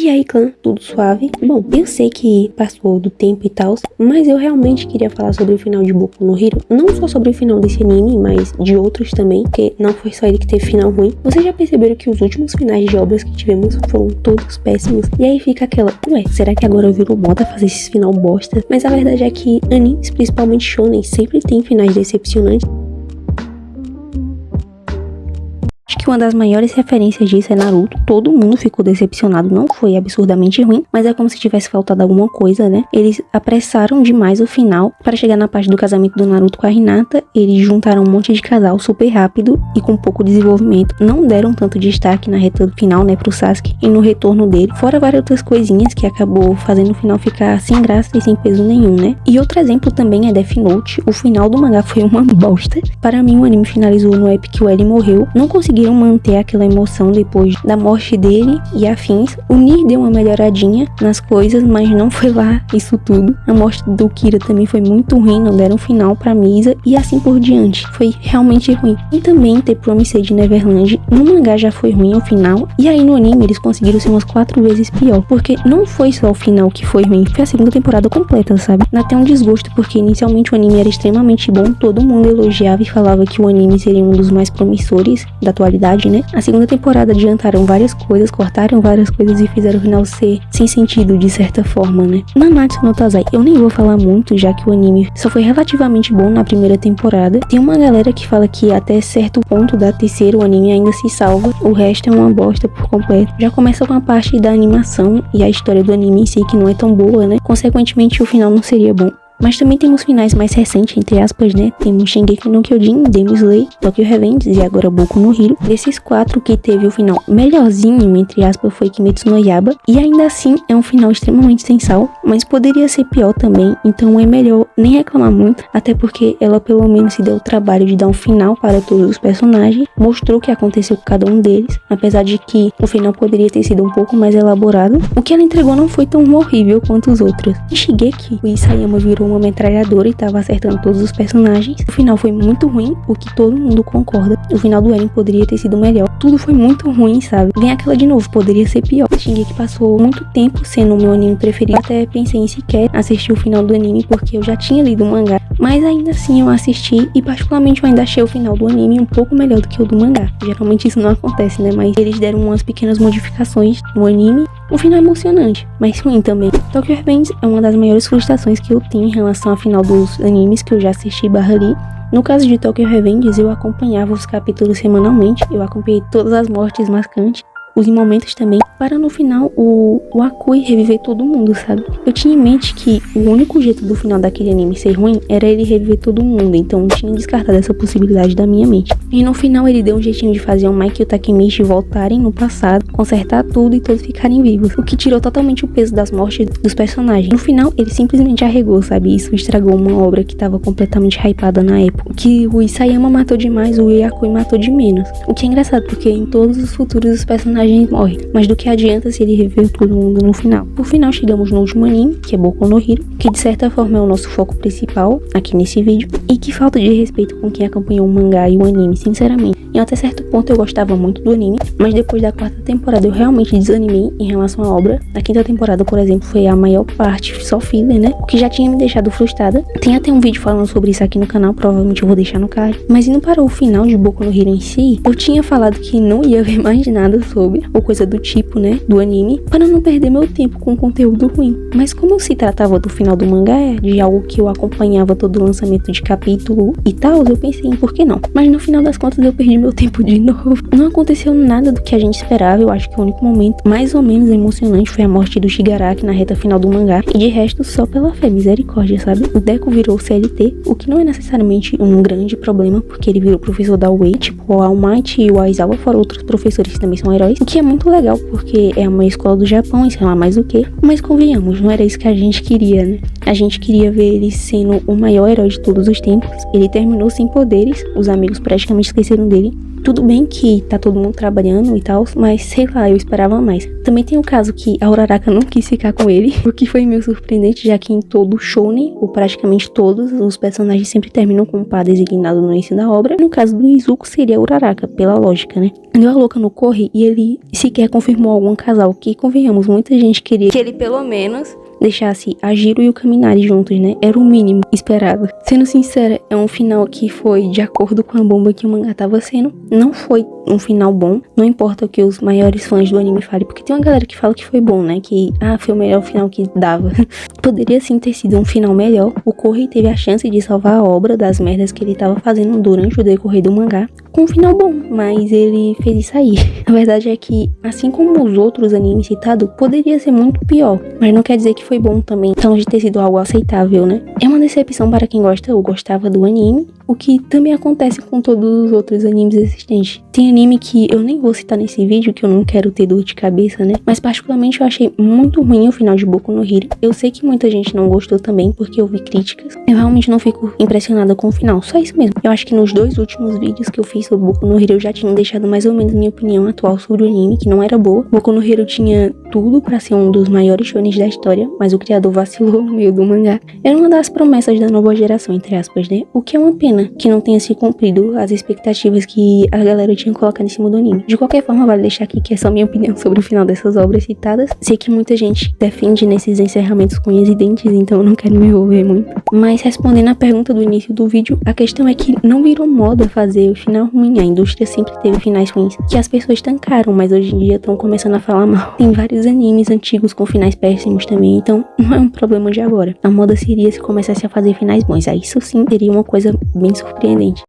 E aí, clã, tudo suave? Bom, eu sei que passou do tempo e tal, mas eu realmente queria falar sobre o final de Boku no Hero. Não só sobre o final desse anime, mas de outros também, porque não foi só ele que teve final ruim. Vocês já perceberam que os últimos finais de obras que tivemos foram todos péssimos? E aí fica aquela, ué, será que agora virou moda fazer esses final bosta? Mas a verdade é que animes, principalmente shonen, sempre tem finais decepcionantes. Acho que uma das maiores referências disso é Naruto. Todo mundo ficou decepcionado, não foi absurdamente ruim, mas é como se tivesse faltado alguma coisa, né? Eles apressaram demais o final para chegar na parte do casamento do Naruto com a Hinata. Eles juntaram um monte de casal super rápido e com pouco desenvolvimento. Não deram tanto destaque na reta final, né, pro Sasuke e no retorno dele. Fora várias outras coisinhas que acabou fazendo o final ficar sem graça e sem peso nenhum, né? E outro exemplo também é Death Note. O final do mangá foi uma bosta. Para mim, o anime finalizou no épico que o Eren morreu. Não conseguiram manter aquela emoção depois da morte dele e afins. O Nier deu uma melhoradinha nas coisas, mas não foi lá isso tudo. A morte do Kira também foi muito ruim, não deram final pra Misa e assim por diante. Foi realmente ruim. E também The Promised Neverland, no mangá já foi ruim o final, e aí no anime eles conseguiram ser umas 4 vezes pior, porque não foi só o final que foi ruim, foi a segunda temporada completa, sabe? Dá até um desgosto, porque inicialmente o anime era extremamente bom, todo mundo elogiava e falava que o anime seria um dos mais promissores da atualidade, né? A segunda temporada adiantaram várias coisas, cortaram várias coisas e fizeram o final ser sem sentido de certa forma, né? Nanatsu no Taizai, eu nem vou falar muito, já que o anime só foi relativamente bom na primeira temporada. Tem uma galera que fala que até certo ponto da terceira o anime ainda se salva, o resto é uma bosta por completo. Já começa com a parte da animação e a história do anime em si, que não é tão boa, né? Consequentemente o final não seria bom. Mas também temos finais mais recentes, entre aspas, né? Temos Shingeki no Kyojin, Demon Slayer, Tokyo Revengers e agora Boku no Hero. Desses 4 que teve o final melhorzinho, entre aspas, foi Kimetsu no Yaiba. E ainda assim é um final extremamente sem sal, mas poderia ser pior também. Então é melhor nem reclamar muito, até porque ela pelo menos se deu o trabalho de dar um final para todos os personagens. Mostrou o que aconteceu com cada um deles, apesar de que o final poderia ter sido um pouco mais elaborado. O que ela entregou não foi tão horrível quanto os outros. Em Shingeki, o Isayama virou uma metralhadora e tava acertando todos os personagens. O final foi muito ruim, o que todo mundo concorda. O final do Eren poderia ter sido melhor. Tudo foi muito ruim, sabe? Vem aquela de novo, poderia ser pior. Shingeki passou muito tempo sendo o meu anime preferido. Até pensei em sequer assistir o final do anime, porque eu já tinha lido o mangá. Mas ainda assim eu assisti e particularmente eu ainda achei o final do anime um pouco melhor do que o do mangá. Geralmente isso não acontece, né? Mas eles deram umas pequenas modificações no anime. Um final emocionante, mas ruim também. Tokyo Revengers é uma das maiores frustrações que eu tenho em relação ao final dos animes que eu já assisti /li. No caso de Tokyo Revengers, eu acompanhava os capítulos semanalmente, eu acompanhei todas as mortes marcantes, os momentos também, para no final o Akui reviver todo mundo, sabe? Eu tinha em mente que o único jeito do final daquele anime ser ruim era ele reviver todo mundo, então eu tinha descartado essa possibilidade da minha mente. E no final ele deu um jeitinho de fazer o Mike e o Takemichi voltarem no passado, consertar tudo e todos ficarem vivos, o que tirou totalmente o peso das mortes dos personagens. No final ele simplesmente arregou, sabe? Isso estragou uma obra que estava completamente hypada na época, que o Isayama matou demais, o Akui matou de menos. O que é engraçado, porque em todos os futuros os personagens morre, mas do que adianta se ele rever todo mundo no final? Por final chegamos no último anime, que é Boku no Hero, que de certa forma é o nosso foco principal aqui nesse vídeo, e que falta de respeito com quem acompanhou o mangá e o anime, sinceramente. E até certo ponto eu gostava muito do anime, mas depois da 4ª temporada eu realmente desanimei em relação à obra. A 5ª temporada, por exemplo, foi a maior parte só filler, né? O que já tinha me deixado frustrada. Tem até um vídeo falando sobre isso aqui no canal, provavelmente eu vou deixar no card. Mas indo para o final de Boku no Hero em si, eu tinha falado que não ia ver mais nada sobre, ou coisa do tipo, né, do anime, para não perder meu tempo com conteúdo ruim. Mas como se tratava do final do mangá, de algo que eu acompanhava todo o lançamento de capítulo e tal, eu pensei em por que não. Mas no final das contas eu perdi meu tempo de novo. Não aconteceu nada do que a gente esperava. Eu acho que o único momento mais ou menos emocionante foi a morte do Shigaraki na reta final do mangá, e de resto só pela fé, misericórdia, sabe? O Deku virou CLT, o que não é necessariamente um grande problema, porque ele virou professor da UA, tipo o All Might e o Aizawa, fora outros professores que também são heróis, o que é muito legal, porque é uma escola do Japão e sei lá mais o que. Mas convenhamos, não era isso que a gente queria, né? A gente queria ver ele sendo o maior herói de todos os tempos. Ele terminou sem poderes, os amigos praticamente esqueceram dele. Tudo bem que tá todo mundo trabalhando e tal, mas sei lá, eu esperava mais. Também tem o caso que a Uraraka não quis ficar com ele, o que foi meio surpreendente, já que em todo shounen, ou praticamente todos, os personagens sempre terminam com um par designado no início da obra. No caso do Izuku, seria a Uraraka, pela lógica, né? Deu a louca no Corre e ele sequer confirmou algum casal, que, convenhamos, muita gente queria que ele pelo menos deixasse a Jiro e o Kaminari juntos, né? Era o mínimo esperado. Sendo sincera, é um final que foi de acordo com a bomba que o mangá tava sendo. Não foi um final bom, não importa o que os maiores fãs do anime falem, porque tem uma galera que fala que foi bom, né? Que, foi o melhor final que dava. Poderia sim ter sido um final melhor. O Corre teve a chance de salvar a obra das merdas que ele tava fazendo durante o decorrer do mangá, com um final bom, mas ele fez isso aí. A verdade é que, assim como os outros animes citados, poderia ser muito pior, mas não quer dizer que foi bom também, então de ter sido algo aceitável, né? É uma decepção para quem gosta ou gostava do anime, o que também acontece com todos os outros animes existentes. Tem anime que eu nem vou citar nesse vídeo, que eu não quero ter dor de cabeça, né? Mas particularmente eu achei muito ruim o final de Boku no Hero. Eu sei que muita gente não gostou também, porque eu vi críticas. Eu realmente não fico impressionada com o final, só isso mesmo. Eu acho que nos 2 últimos vídeos que eu fiz sobre Boku no Hero, eu já tinha deixado mais ou menos minha opinião atual sobre o anime, que não era boa. Boku no Hero tinha tudo pra ser um dos maiores shonens da história, mas o criador vacilou no meio do mangá. Era uma das promessas da nova geração, entre aspas, né? O que é uma pena que não tenha se cumprido as expectativas que a galera tinha colocado em cima do anime. De qualquer forma, vale deixar aqui que é só minha opinião sobre o final dessas obras citadas. Sei que muita gente defende nesses encerramentos com unhas e dentes, então eu não quero me envolver muito. Mas respondendo a pergunta do início do vídeo, a questão é que não virou moda fazer o final ruim. A indústria sempre teve finais ruins, que as pessoas tancaram, mas hoje em dia estão começando a falar mal. Tem vários animes antigos com finais péssimos também, então não é um problema de agora. A moda seria se começasse a fazer finais bons. Aí isso sim seria uma coisa bem surpreendente.